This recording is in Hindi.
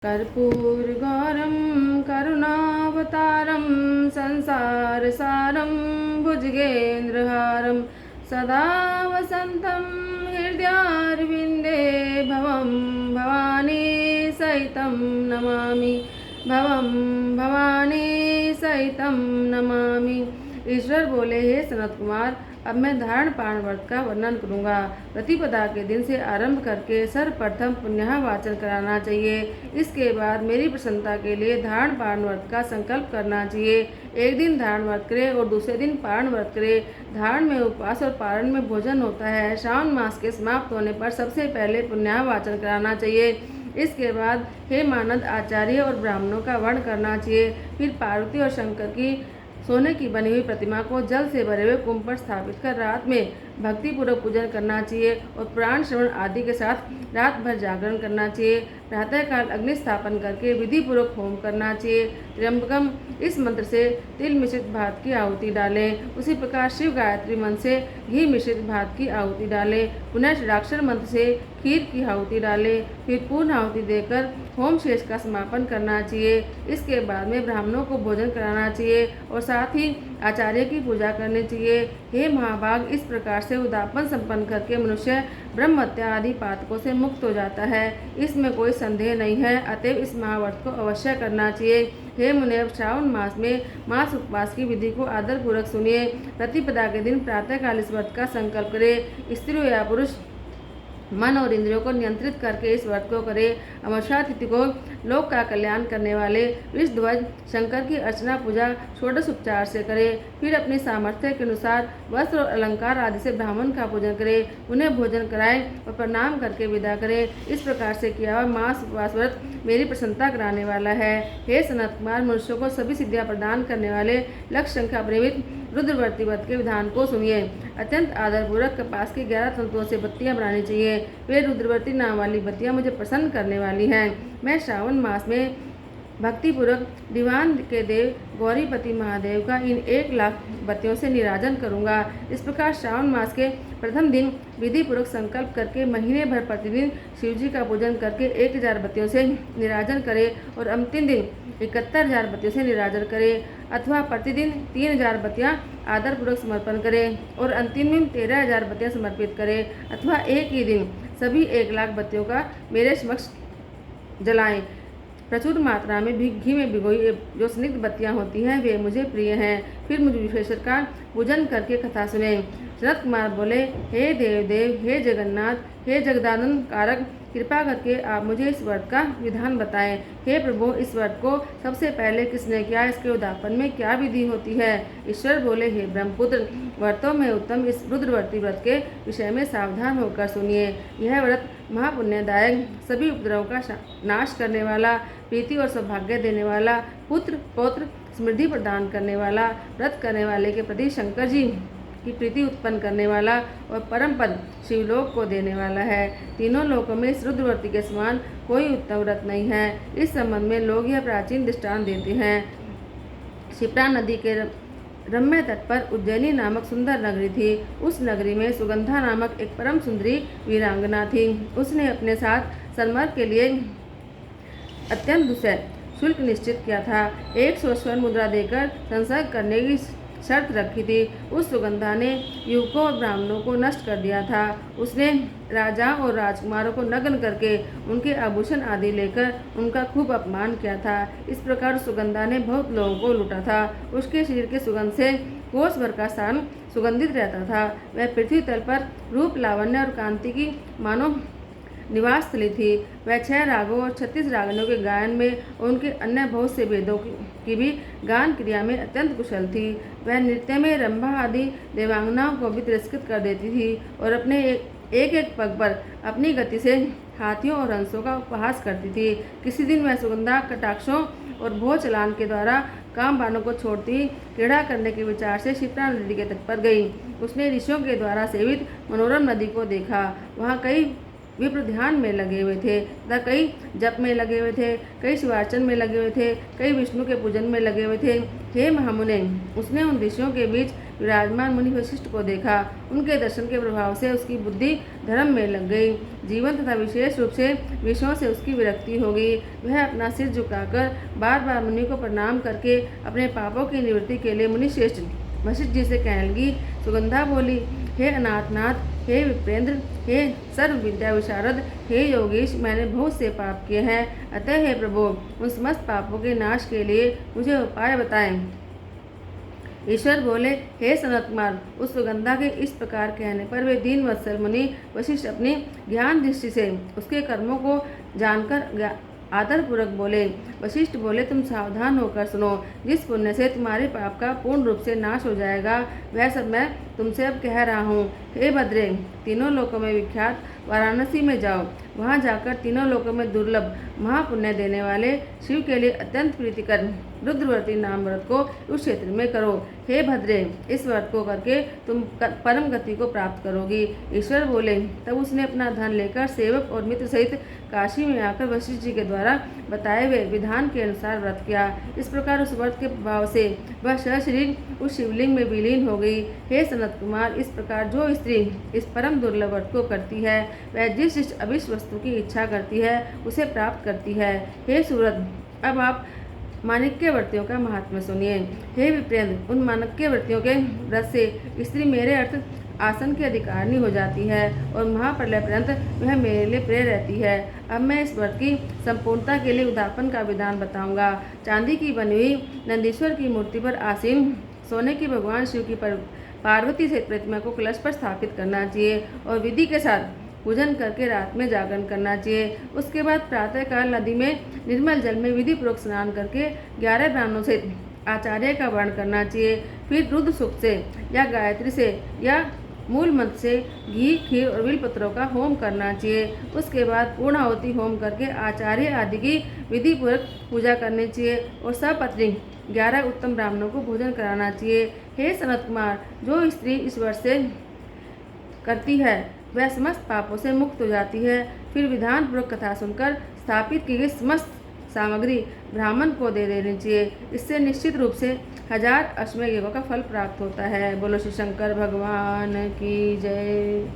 कर्पूरगौरं करुणावतारं संसारसारं भुजगेन्द्रहारं सदा वसन्तं हृदयारविन्दे भवं भवानी सहितं नमामि भवानी सहितं नमामि। ईश्वर बोले, हे सनत कुमार, अब मैं धारण पारण व्रत का वर्णन करूँगा। प्रतिपदा के दिन से आरंभ करके सर्वप्रथम पुण्य वाचन कराना चाहिए। इसके बाद मेरी प्रसन्नता के लिए धारण पारण व्रत का संकल्प करना चाहिए। एक दिन धारण व्रत करे और दूसरे दिन पारण व्रत करे। धारण में उपवास और पारण में भोजन होता है। श्रावण मास के समाप्त होने पर सबसे पहले पुण्य वाचन कराना चाहिए। इसके बाद हे मानद आचार्य और ब्राह्मणों का वर्ण करना चाहिए। फिर पार्वती और शंकर की सोने की बनी हुई प्रतिमा को जल से भरे हुए कुंभ पर स्थापित कर रात में भक्तिपूर्वक पूजन करना चाहिए और पुराण श्रवण आदि के साथ रात भर जागरण करना चाहिए। प्रातःकाल अग्नि स्थापन करके विधि पूर्वक होम करना चाहिए। त्र्यंबकम इस मंत्र से तिल मिश्रित भात की आहुति डालें। उसी प्रकार शिव गायत्री मंत्र से घी मिश्रित भात की आहुति डालें। पुनः षडाक्षर मंत्र से खीर की आहुति डालें। फिर पूर्ण आहुति देकर होम शेष का समापन करना चाहिए। इसके बाद में ब्राह्मणों को भोजन कराना चाहिए और साथ ही आचार्य की पूजा करनी चाहिए। हे महाभाग, इस प्रकार से उदापन संपन्न करके मनुष्य ब्रह्म हत्या आदि पातकों से मुक्त हो जाता है। इसमें कोई संदेह नहीं है। अतएव इस महाव्रत को अवश्य करना चाहिए। हे मुनिव, श्रावण मास में मास उपवास की विधि को आदर पूर्वक सुनिए। प्रतिपदा के दिन प्रातःकाल इस व्रत का संकल्प करे। स्त्री या पुरुष मन और इंद्रियों को नियंत्रित करके इस व्रत को करे। अमावस्या तिथि को लोक का कल्याण करने वाले वृषध्वज शंकर की अर्चना पूजा षोडश उपचार से करे। फिर अपनी सामर्थ्य के अनुसार वस्त्र और अलंकार आदि से ब्राह्मण का पूजन करे। उन्हें भोजन कराए और प्रणाम करके विदा करे। इस प्रकार से किया हुआ मास उपवास व्रत मेरी प्रसन्नता कराने वाला है। हे सनत कुमार, मनुष्यों को सभी सिद्धियां प्रदान करने वाले लक्ष्य संख्या प्रेमित रुद्रवर्ती व्रत के विधान को सुनिए। अत्यंत आदरपूर्वक कपास की 11 तंतुओं से बत्तियां बनानी चाहिए। वे रुद्रवर्ती नाम वाली बत्तियां मुझे प्रसन्न करने वाली हैं। मैं श्रावण मास में भक्तिपूर्वक दीवान के देव गौरीपति महादेव का इन 1 लाख बत्तियों से निराजन करूंगा। इस प्रकार श्रावण मास के प्रथम दिन विधि पूर्वक संकल्प करके महीने भर प्रतिदिन शिवजी का पूजन करके 1000 बत्तियों से निराजन करे और अंतिम दिन 71,000 बत्तियों से निराजन करे, अथवा प्रतिदिन 3000 बत्तियां आदर पूर्वक समर्पण करें और अंतिम दिन 13,000 बत्तियां समर्पित करें, अथवा एक ही दिन सभी 1 लाख बत्तियों का मेरे समक्ष जलाएं। प्रचुर मात्रा में घी में भिगोई जो स्निग्ध बत्तियां होती हैं वे मुझे प्रिय हैं। फिर मुझ विश्वेश्वर का पूजन करके कथा सुने। सनत कुमार बोले, हे देव, हे जगन्नाथ, हे जगदानंद कारक, कृपा करके आप मुझे इस व्रत का विधान बताएं। हे प्रभु, इस व्रत को सबसे पहले किसने किया? इसके उद्यापन में क्या विधि होती है? ईश्वर बोले, हे ब्रह्मपुत्र, व्रतों में उत्तम इस रुद्रवर्ती व्रत के विषय में सावधान होकर सुनिए। यह व्रत महापुण्यदायक, सभी उपद्रवों का नाश करने वाला, प्रीति और सौभाग्य देने वाला, पुत्र पौत्र समृद्धि प्रदान करने वाला, व्रत करने वाले के प्रति शंकर जी की प्रीति उत्पन्न करने वाला और परम पद शिवलोक को देने वाला है। तीनों लोकों में इस रुद्रवर्ती के समान कोई उत्तम व्रत नहीं है। इस संबंध में लोग यह प्राचीन दृष्टांत देते हैं। क्षिप्रा नदी के रम्य तट पर उज्जैनी नामक सुंदर नगरी थी। उस नगरी में सुगंधा नामक एक परम सुंदरी वीरांगना थी। उसने अपने साथ सन्मार्ग के लिए अत्यंत दुसह शुल्क निश्चित किया था। 100 स्वर्ण मुद्रा देकर संसर्ग करने की शर्त रखी थी। उस सुगंधा ने युवकों और ब्राह्मणों को नष्ट कर दिया था। उसने राजा और राजकुमारों को नग्न करके उनके आभूषण आदि लेकर उनका खूब अपमान किया था। इस प्रकार सुगंधा ने बहुत लोगों को लूटा था। उसके शरीर के सुगंध से कोस भर का स्थान सुगंधित रहता था। वह पृथ्वी तल पर रूप, लावण्य और कांति की मानो निवास स्थली थी। वह 6 रागों और 36 रागनों के गायन में और उनके अन्य बहुत से वेदों की भी गान क्रिया में अत्यंत कुशल थी। वह नृत्य में रंभा आदि देवांगनाओं को भी तिरस्कृत कर देती थी और अपने एक पग पर अपनी गति से हाथियों और हंसों का उपहास करती थी। किसी दिन वह सुगंधा कटाक्षों और भोज चलान के द्वारा काम बानों को छोड़ती क्रीड़ा करने के विचार से क्षिप्रा नदी के तट पर गई। उसने ऋषियों के द्वारा सेवित मनोरम नदी को देखा। वहाँ कई विप्र ध्यान में लगे हुए थे तथा कई जप में लगे हुए थे, कई शिवार्चन में लगे हुए थे, कई विष्णु के पूजन में लगे हुए थे। हे महामुने, उसने उन ऋषियों के बीच विराजमान मुनि वशिष्ठ को देखा। उनके दर्शन के प्रभाव से उसकी बुद्धि धर्म में लग गई। जीवन तथा विशेष रूप से विषयों से उसकी विरक्ति हो गई। वह अपना सिर झुकाकर बार बार मुनि को प्रणाम करके अपने पापों की निवृत्ति के लिए मुनि श्रेष्ठ वशिष्ठ जी से कहने लगी। सुगंधा बोली, हे अनाथनाथ, हे विप्रेंद्र, हे सर्व विद्या विशारद, हे योगीश, मैंने बहुत से पाप किए हैं। अतः हे प्रभु, उन समस्त पापों के नाश के लिए मुझे उपाय बताएं। ईश्वर बोले, हे सनत कुमार, उस सुगंधा के इस प्रकार कहने पर वे दीन वत्सल मुनि वशिष्ठ अपनी ज्ञान दृष्टि से उसके कर्मों को जानकर आदर पूर्वक बोले। वशिष्ठ बोले, तुम सावधान होकर सुनो। जिस पुण्य से तुम्हारे पाप का पूर्ण रूप से नाश हो जाएगा, वह सब मैं तुमसे अब कह रहा हूँ। हे भद्रे, तीनों लोकों में विख्यात वाराणसी में जाओ। वहाँ जाकर तीनों लोकों में दुर्लभ महापुण्य देने वाले शिव के लिए अत्यंत प्रीतिकर रुद्रव्रती नाम व्रत को उस क्षेत्र में करो। हे भद्रे, इस व्रत को करके तुम परम गति को प्राप्त करोगी। ईश्वर बोले। तब उसने अपना धन लेकर सेवक और मित्र सहित काशी में आकर वशिष्ठ जी के द्वारा बताए हुए विधान के अनुसार व्रत किया। इस प्रकार उस व्रत के प्रभाव से वह सशरीर उस शिवलिंग में विलीन हो गई। हे सनत कुमार, इस प्रकार जो स्त्री इस परम दुर्लभ व्रत को करती है, वह जिस अविष्ट वस्तु की इच्छा करती है उसे प्राप्त करती है। हे सूरत, अब आप माणिक्य व्रतियों का महात्म्य सुनिए। हे विप्रेंद्र, उन माणिक्य व्रतियों के व्रत से स्त्री मेरे अर्थ आसन की अधिकारिणी हो जाती है और महाप्रलय पर्यंत वह मेरे लिए प्रिय रहती है। अब मैं इस व्रत की संपूर्णता के लिए उद्यापन का विधान बताऊंगा। चांदी की बनी हुई नंदीश्वर की मूर्ति पर आसीन सोने की भगवान शिव की पार्वती से प्रतिमा को कलश पर स्थापित करना चाहिए और विधि के साथ पूजन करके रात में जागरण करना चाहिए। उसके बाद प्रातःकाल नदी में निर्मल जल में विधि पूर्वक स्नान करके 11 ब्राह्मणों से आचार्य का वर्ण करना चाहिए। फिर रुद्र सूक्त से या गायत्री से या मूल मंत्र से घी, खीर और बिलपत्रों का होम करना चाहिए। उसके बाद पूर्णाहुति होम करके आचार्य आदि की विधि पूर्वक पूजा करनी चाहिए और सपत्नी 11 उत्तम ब्राह्मणों को भोजन कराना चाहिए। हे सनत कुमार, जो स्त्री इस वर्ष से करती है वह समस्त पापों से मुक्त हो जाती है। फिर विधान पूर्वक कथा सुनकर स्थापित की गई समस्त सामग्री ब्राह्मण को दे देनी चाहिए। इससे निश्चित रूप से 1000 अश्वमेध यज्ञों का फल प्राप्त होता है। बोलो श्री शंकर भगवान की जय।